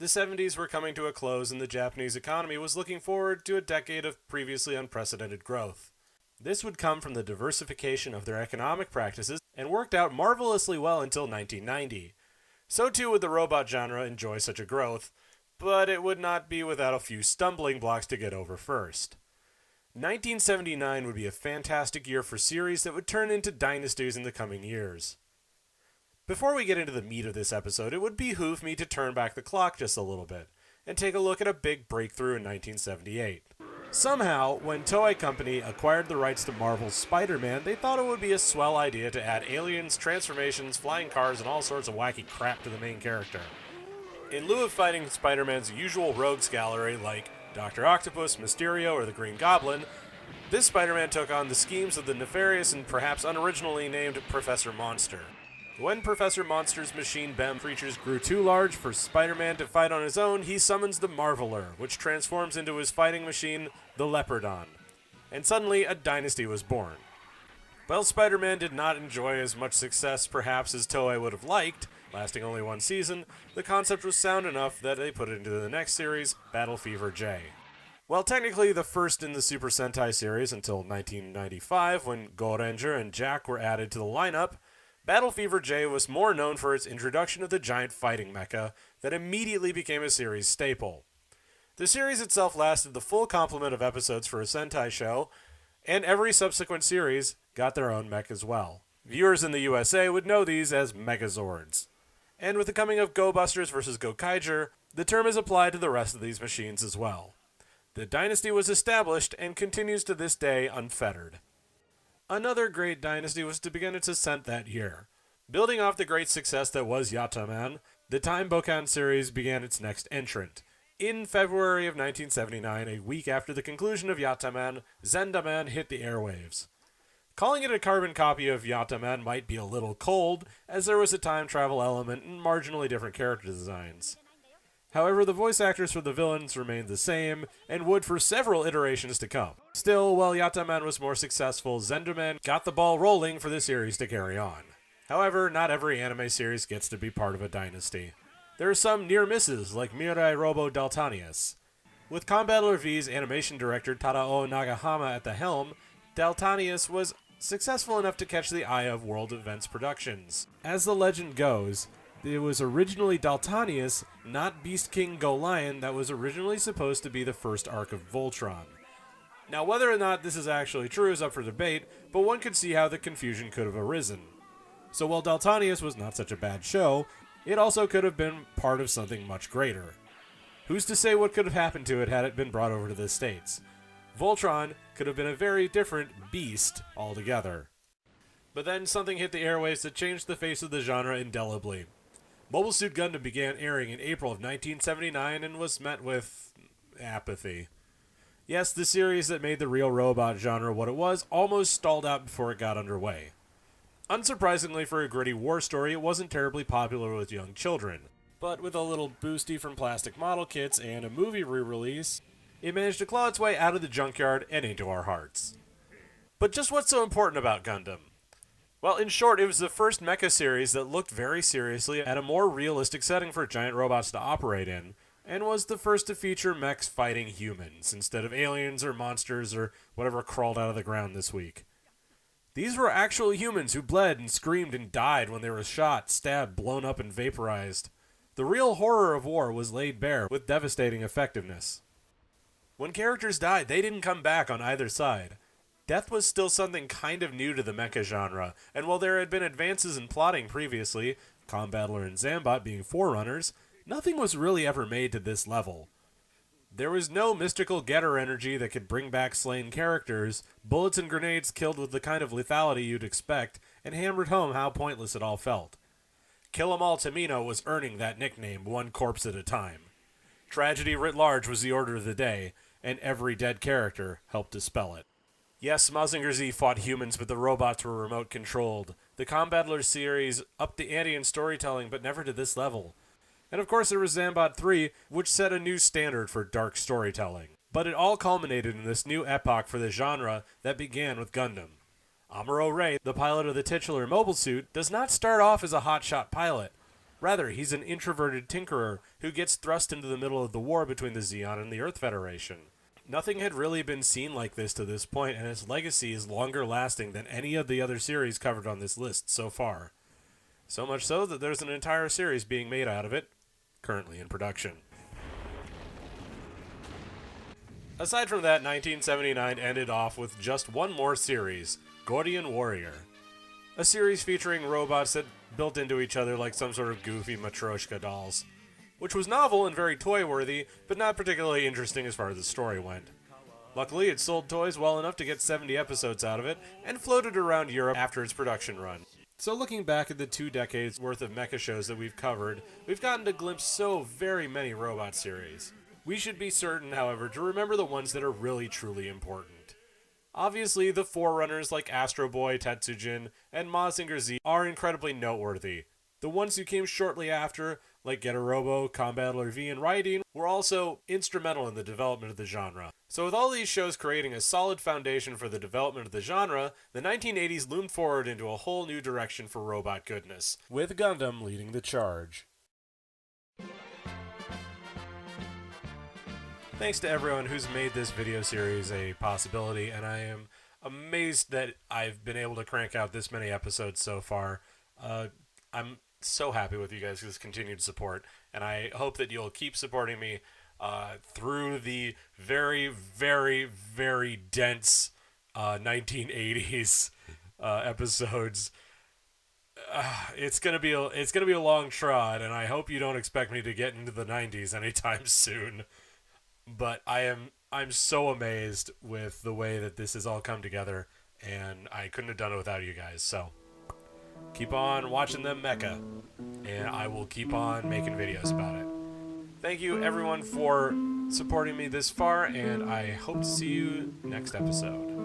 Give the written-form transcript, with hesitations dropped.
The 70s were coming to a close and the Japanese economy was looking forward to a decade of previously unprecedented growth. This would come from the diversification of their economic practices and worked out marvelously well until 1990. So too would the robot genre enjoy such a growth, but it would not be without a few stumbling blocks to get over first. 1979 would be a fantastic year for series that would turn into dynasties in the coming years. Before we get into the meat of this episode, it would behoove me to turn back the clock just a little bit and take a look at a big breakthrough in 1978. Somehow, when Toei Company acquired the rights to Marvel's Spider-Man, they thought it would be a swell idea to add aliens, transformations, flying cars, and all sorts of wacky crap to the main character. In lieu of fighting Spider-Man's usual rogues gallery like Dr. Octopus, Mysterio, or the Green Goblin, this Spider-Man took on the schemes of the nefarious and perhaps unoriginally named Professor Monster. When Professor Monster's machine BEM creatures grew too large for Spider-Man to fight on his own, he summons the Marveler, which transforms into his fighting machine, the Leopardon. And suddenly, a dynasty was born. While Spider-Man did not enjoy as much success perhaps as Toei would have liked, lasting only one season, the concept was sound enough that they put it into the next series, Battle Fever J. While technically the first in the Super Sentai series until 1995, when Gamechanger and Jack were added to the lineup, Battle Fever J was more known for its introduction of the giant fighting mecha that immediately became a series staple. The series itself lasted the full complement of episodes for a Sentai show, and every subsequent series got their own mech as well. Viewers in the USA would know these as Megazords. And with the coming of Go Busters vs. Gamechanger, the term is applied to the rest of these machines as well. The dynasty was established and continues to this day unfettered. Another great dynasty was to begin its ascent that year. Building off the great success that was Yataman, the Time Bokan series began its next entrant. In February of 1979, a week after the conclusion of Yataman, Zendaman hit the airwaves. Calling it a carbon copy of Yataman might be a little cold, as there was a time travel element and marginally different character designs. However, the voice actors for the villains remained the same, and would for several iterations to come. Still, while Yataman was more successful, Zendaman got the ball rolling for the series to carry on. However, not every anime series gets to be part of a dynasty. There are some near misses, like Mirai Robo Daltanius. With Combattler V's animation director Tadao Nagahama at the helm, Daltanius was successful enough to catch the eye of World Events Productions. As the legend goes, it was originally Daltanius, not Beast King Go Lion, that was originally supposed to be the first arc of Voltron. Now, whether or not this is actually true is up for debate, but one could see how the confusion could have arisen. So while Daltanius was not such a bad show, it also could have been part of something much greater. Who's to say what could have happened to it had it been brought over to the States? Voltron could have been a very different beast altogether. But then something hit the airwaves that changed the face of the genre indelibly. Mobile Suit Gundam began airing in April of 1979 and was met with apathy. Yes, the series that made the real robot genre what it was almost stalled out before it got underway. Unsurprisingly for a gritty war story, it wasn't terribly popular with young children. But with a little boosty from plastic model kits and a movie re-release, it managed to claw its way out of the junkyard and into our hearts. But just what's so important about Gundam? Well, in short, it was the first mecha series that looked very seriously at a more realistic setting for giant robots to operate in, and was the first to feature mechs fighting humans, instead of aliens or monsters or whatever crawled out of the ground this week. These were actual humans who bled and screamed and died when they were shot, stabbed, blown up, and vaporized. The real horror of war was laid bare with devastating effectiveness. When characters died, they didn't come back on either side. Death was still something kind of new to the mecha genre, and while there had been advances in plotting previously, Combattler and Zambot being forerunners, nothing was really ever made to this level. There was no mystical getter energy that could bring back slain characters, bullets and grenades killed with the kind of lethality you'd expect, and hammered home how pointless it all felt. Kill 'em all Tamino was earning that nickname one corpse at a time. Tragedy writ large was the order of the day, and every dead character helped dispel it. Yes, Mazinger Z fought humans, but the robots were remote-controlled. The Combattler series upped the ante in storytelling, but never to this level. And of course there was Zambot 3, which set a new standard for dark storytelling. But it all culminated in this new epoch for the genre that began with Gundam. Amuro Ray, the pilot of the titular mobile suit, does not start off as a hotshot pilot. Rather, he's an introverted tinkerer who gets thrust into the middle of the war between the Zeon and the Earth Federation. Nothing had really been seen like this to this point, and its legacy is longer lasting than any of the other series covered on this list so far. So much so that there's an entire series being made out of it, currently in production. Aside from that, 1979 ended off with just one more series, Gordian Warrior. A series featuring robots that built into each other like some sort of goofy Matryoshka dolls. Which was novel and very toy-worthy, but not particularly interesting as far as the story went. Luckily, it sold toys well enough to get 70 episodes out of it, and floated around Europe after its production run. So looking back at the 2 decades worth of mecha shows that we've covered, we've gotten to glimpse so very many robot series. We should be certain, however, to remember the ones that are really truly important. Obviously, the forerunners like Astro Boy, Tetsujin, and Mazinger Z are incredibly noteworthy. The ones who came shortly after, like Getter Robo, Combattler V, and Raideen, were also instrumental in the development of the genre. So with all these shows creating a solid foundation for the development of the genre, the 1980s loomed forward into a whole new direction for robot goodness, with Gundam leading the charge. Thanks to everyone who's made this video series a possibility, and I am amazed that I've been able to crank out this many episodes so far. I'm so happy with you guys' continued support, and I hope that you'll keep supporting me through the very, very, very dense 1980s episodes. It's gonna be a long trot, and I hope you don't expect me to get into the 90s anytime soon. But I'm so amazed with the way that this has all come together, and I couldn't have done it without you guys. So keep on watching them mecha, and I will keep on making videos about it. Thank you everyone for supporting me this far, and I hope to see you next episode.